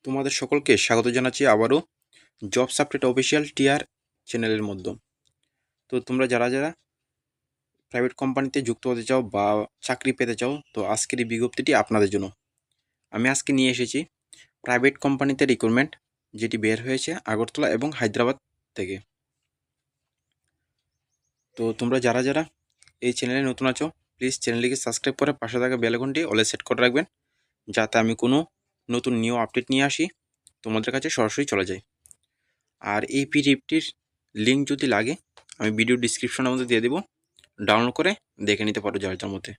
তোমাদের সকলকে স্বাগত জানাচ্ছি আবারও জবস আপডেট অফিসিয়াল টিআর চ্যানেলের মধ্যে। তো তোমরা যারা যারা প্রাইভেট কোম্পানিতে যুক্ত হতে চাও বা চাকরি পেতে চাও, তো আজকের এই বিজ্ঞপ্তিটি আপনাদের জন্য। আমি আজকে নিয়ে এসেছি প্রাইভেট কোম্পানিতে রিক্রুটমেন্ট, যেটি বের হয়েছে আগরতলা এবং হায়দ্রাবাদ থেকে। তো তোমরা যারা যারা এই চ্যানেলে নতুন আছো, প্লিজ চ্যানেলটিকে সাবস্ক্রাইব করে পাশে থাকা বেল আইকনটি অলে সেট করে রাখবেন, যাতে আমি কোনো নতুন নিউ আপডেট নিয়ে আসি তোমাদের কাছে সরাসরি চলে যায়। আর এই পিডিএফটির লিঙ্ক যদি লাগে আমি ভিডিও ডিসক্রিপশনের মধ্যে দিয়ে দেবো, ডাউনলোড করে দেখে নিতে পারো যার যার মধ্যে।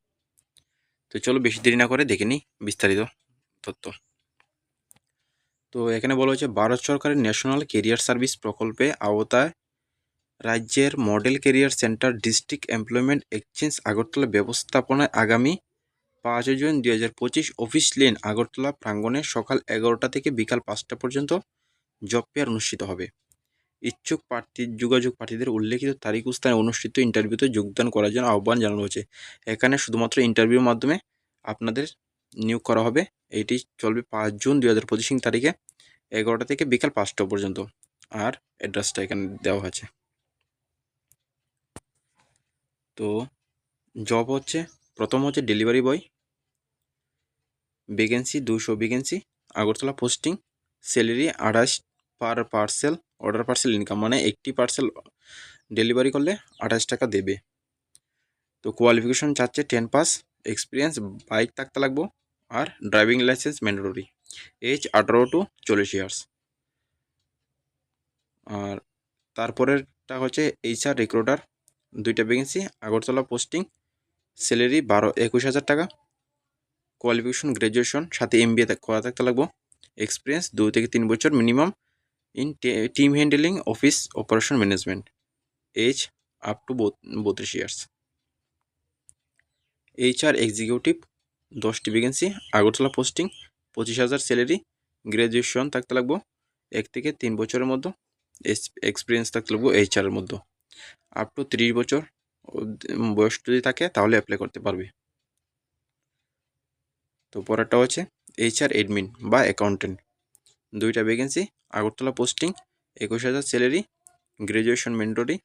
তো চলো বেশি দেরি না করে দেখে নিই বিস্তারিত তথ্য। তো এখানে বলা হয়েছে ভারত সরকারের ন্যাশনাল কেরিয়ার সার্ভিস প্রকল্পে আওতায় রাজ্যের model career centre district employment exchange Agartala ব্যবস্থাপনায় আগামী 5 জুন 2025 অফিস লেন আগরতলা প্রাঙ্গণে সকাল 11টা থেকে বিকাল 5টা পর্যন্ত জব ফেয়ার অনুষ্ঠিত হবে। ইচ্ছুক প্রার্থীদের উল্লেখিত তারিখ ও স্থানে অনুষ্ঠিত ইন্টারভিউতে যোগদান করার জন্য আহ্বান জানানো হয়েছে। এখানে শুধুমাত্র ইন্টারভিউর মাধ্যমে আপনাদের নিয়োগ করা হবে। এইটি চলবে 5 জুন 2025 তারিখে 11টা থেকে বিকাল 5টা পর্যন্ত। আর অ্যাড্রেসটা এখানে দেওয়া হয়েছে। তো জব হচ্ছে, প্রথম হচ্ছে delivery boy, vacancy 200 vacancy, Agartala posting, salary 28 পার পার্সেল, অর্ডার পার্সেল ইনকাম, মানে একটি পার্সেল ডেলিভারি করলে 28 টাকা দেবে। তো কোয়ালিফিকেশন চাচ্ছে 10 পাস, এক্সপিরিয়েন্স বাইক থাকতে লাগবো, আর driving license mandatory, age 18 to 40 years. আর তারপরেরটা হচ্ছে এইচআর রিক্রুটার, 2টা ভ্যাকেন্সি, আগরতলা পোস্টিং, স্যালারি 21,000 টাকা, কোয়ালিফিকেশন গ্র্যাজুয়েশন, সাথে MBA করা থাকতে লাগবো, এক্সপিরিয়েন্স 2 থেকে 3 বছর minimum in team handling office operation management, age up to 32 years. HR executive, 10টি vacancy, Agartala posting, 25,000 salary, graduation থাকতে লাগবো 1 থেকে 3 বছরের মধ্যে, এক্সপিরিয়েন্স থাকতে লাগবো এইচআরের মধ্যে, আপ টু 30 বছর বয়স যদি থাকে তাহলে অ্যাপ্লাই করতে পারবে। তো পরেরটা হচ্ছে এইচআর অ্যাডমিন বা অ্যাকাউন্টেন্ট, 2টা vacancy, Agartala posting, 21,000 salary, graduation mandatory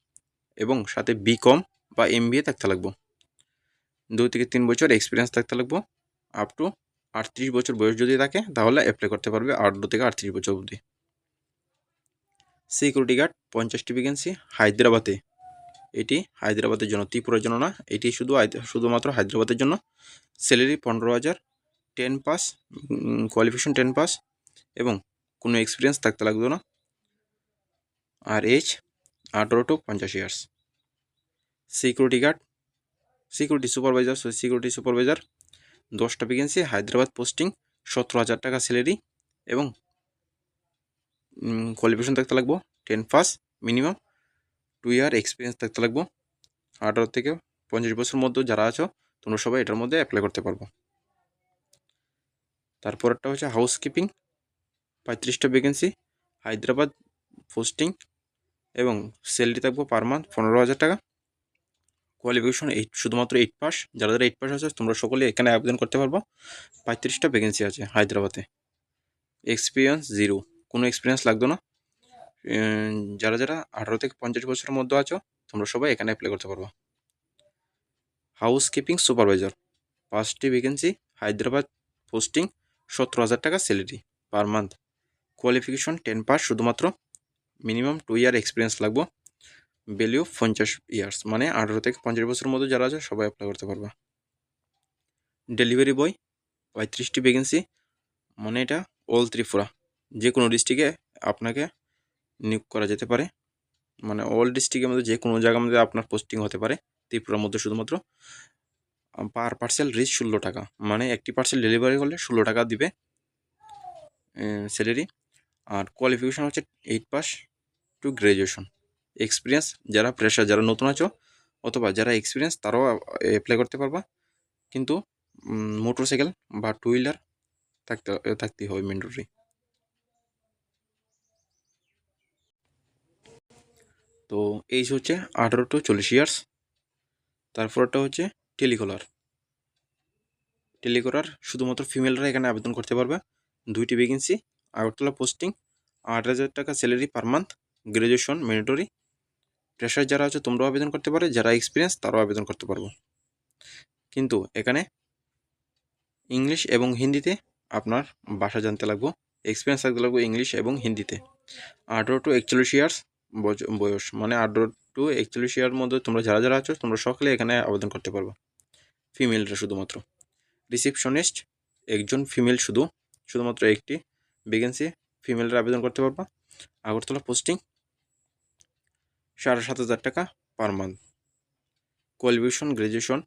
এবং সাথে বিকম বা MBA থাকতে লাগবো, 2 থেকে 3 বছর এক্সপিরিয়েন্স থাকতে লাগবো, আপ টু 38 বছর বয়স যদি থাকে তাহলে অ্যাপ্লাই করতে পারবে 8 থেকে 38 বছর অবধি। সিকিউরিটি গার্ড, 50টি ভ্যাকেন্সি, হায়দ্রাবাদে, এটি হায়দ্রাবাদের জন্য, ত্রিপুরার জন্য না, এটি শুধুমাত্র হায়দ্রাবাদের জন্য। স্যালারি 15,000, 10 পাস, কোয়ালিফিকেশন 10 পাস এবং কোনো এক্সপিরিয়েন্স থাকতে লাগবে না, আর age 18 to 50 years. Security guard, security supervisor, 10টা ভ্যাকেন্সি, হায়দ্রাবাদ পোস্টিং, 17,000 টাকা স্যালারি এবং কোয়ালিফিকেশন থাকতে লাগবো 10 পাস, মিনিমাম 2 ইয়ার এক্সপিরিয়েন্স থাকতে লাগবো। 18 থেকে 50 বছর মধ্যে যারা আছো তোমরা সবাই এটার মধ্যে অ্যাপ্লাই করতে পারবো। তারপরটা হচ্ছে হাউসকিপিং, 35টা ভ্যাকেন্সি, হায়দ্রাবাদ পোস্টিং এবং স্যালারি থাকবো পার মান্থ 15,000 টাকা, কোয়ালিফিকেশন শুধুমাত্র 8 পাস। যারা 8 পাস আছে তোমরা সকলে এখানে আবেদন করতে পারবো। 35টা ভ্যাকেন্সি আছে হায়দ্রাবাদে, এক্সপিরিয়েন্স 0, কোনো এক্সপিরিয়েন্স লাগতো না। যারা 18 থেকে 50 বছরের মধ্যে আছো তোমরা সবাই এখানে অ্যাপ্লাই করতে পারবো। হাউসকিপিং সুপারভাইজার, 5টি ভ্যাকেন্সি, হায়দ্রাবাদ পোস্টিং, 17,000 টাকা salary per month, qualification 10 pass শুধুমাত্র, মিনিমাম 2 ইয়ার এক্সপিরিয়েন্স লাগবো, ভ্যালিউ 50 ইয়ার্স, মানে 18 থেকে 50 বছরের মধ্যে যারা আছে সবাই অ্যাপ্লাই করতে পারবা। ডেলিভারি বয়, 35টি ভ্যাকেন্সি, মানে এটা অল ত্রিপুরা, যে কোনো ডিস্ট্রিক্টে আপনাকে নিয়োগ করা যেতে পারে, মানে অল ডিস্ট্রিক্টের মধ্যে যে কোনো জায়গার মধ্যে আপনার পোস্টিং হতে পারে, ত্রিপুরার মধ্যে শুধুমাত্র। পার পার্সেল রিচ 16 টাকা, মানে একটি পার্সেল ডেলিভারি করলে 16 টাকা দিবে স্যালারি। আর কোয়ালিফিকেশন হচ্ছে 8 পাস টু গ্র্যাজুয়েশন, এক্সপিরিয়েন্স যারা ফ্রেশার, যারা নতুন আছো অথবা যারা এক্সপিরিয়েন্স তারাও অ্যাপ্লাই করতে পারবা, কিন্তু মোটরসাইকেল বা 2 হুইলার থাকতেই হবে ম্যান্ডেটরি। তো এইজ হচ্ছে 18 টু 40 ইয়ার্স। তারপরটা হচ্ছে টেলিকলার শুধুমাত্র ফিমেলরা এখানে আবেদন করতে পারবে, 2টি ভ্যাকেন্সি, আগরতলা পোস্টিং, 8,000 টাকা salary per month, graduation mandatory. Fresher যারা আছে তোমরাও আবেদন করতে পারো, যারা এক্সপিরিয়েন্স তারাও আবেদন করতে পারবো। কিন্তু এখানে ইংলিশ এবং হিন্দিতে আপনার ভাষা জানতে লাগবো, এক্সপিরিয়েন্স থাকতে লাগবে ইংলিশ এবং হিন্দিতে। 18 to 41 ইয়ার্স বয়স, মানে 18 to 41 ইয়ার মধ্যে তোমরা যারা যারা আছো তোমরা সকলে এখানে আবেদন করতে পারবে, ফিমেলরা শুধুমাত্র। রিসেপশনিস্ট একজন ফিমেল, শুধুমাত্র একটি ভ্যাকেন্সি, ফিমেলরা আবেদন করতে পারবা। আগরতলা পোস্টিং, 7,500 টাকা per month. Qualification graduation,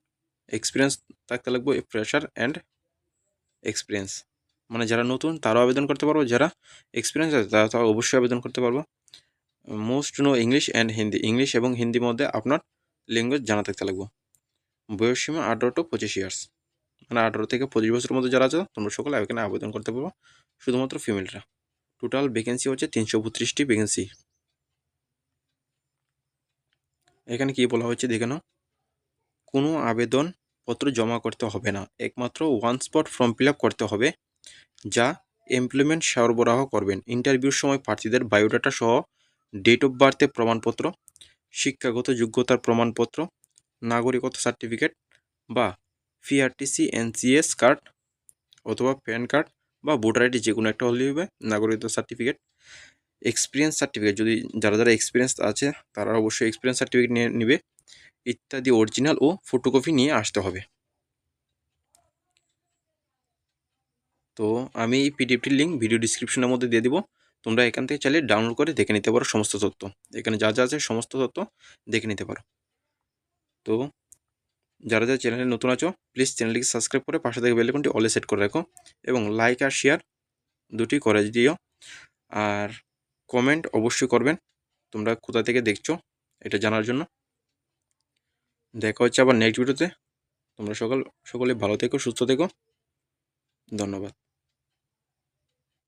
experience থাকতে লাগবে ফ্রেশার অ্যান্ড এক্সপিরিয়েন্স, মানে যারা নতুন তারাও আবেদন করতে পারবো, যারা এক্সপিরিয়েন্স আছে তারা অবশ্যই আবেদন করতে পারবো। Most no English and Hindi, English এবং হিন্দির মধ্যে আপনার ল্যাঙ্গুয়েজ জানা থাকতে লাগবে। বয়সসীমা 18 to 25 ইয়ার্স, মানে 18 থেকে 25 বছরের মধ্যে যারা আছে তোমরা সকলে এখানে আবেদন করতে পারবো, শুধুমাত্র ফিমেলরা। টোটাল ভ্যাকেন্সি হচ্ছে 332টি ভ্যাকেন্সি। এখানে কি বলা হচ্ছে দেখে নাও, কোনো আবেদনপত্র জমা করতে হবে না, একমাত্র one spot form fill up করতে হবে, যা এমপ্লয়মেন্ট সরবরাহ করবেন। ইন্টারভিউর সময় প্রার্থীদের বায়োডাটা সহ ডেট অফ বার্থের প্রমাণপত্র, শিক্ষাগত যোগ্যতার প্রমাণপত্র, নাগরিকত্ব সার্টিফিকেট বা পিআরটিসি এনসিএস কার্ড অথবা প্যান কার্ড বা ভোটার আইডি, যে কোনো একটা হলেই হবে, নাগরিকত্ব সার্টিফিকেট, এক্সপিরিয়েন্স সার্টিফিকেট, যদি যারা যারা এক্সপিরিয়েন্স আছে তারা অবশ্যই এক্সপিরিয়েন্স সার্টিফিকেট নিয়ে নেবে, ইত্যাদি অরিজিনাল ও ফটোকপি নিয়ে আসতে হবে। তো আমি এই পিডিএফটির লিঙ্ক ভিডিও ডিসক্রিপশনের মধ্যে দিয়ে দিব, তোমরা এখান থেকে চাইলে ডাউনলোড করে দেখে নিতে পারো সমস্ত তথ্য, এখানে যা যা আছে সমস্ত তথ্য দেখে নিতে পারো। তো যারা যারা চ্যানেলে নতুন আছো প্লিজ চ্যানেলটিকে সাবস্ক্রাইব করে পাশে থেকে বেল আইকনটি অলে সেট করে রাখো, এবং লাইক আর শেয়ার দুটি করে দিও, আর কমেন্ট অবশ্যই করবেন তোমরা কোথা থেকে দেখছো এটা জানার জন্য। দেখা হচ্ছে আবার নেক্সট ভিডিওতে, তোমরা সকলে ভালো থেকো, সুস্থ থেকো, ধন্যবাদ।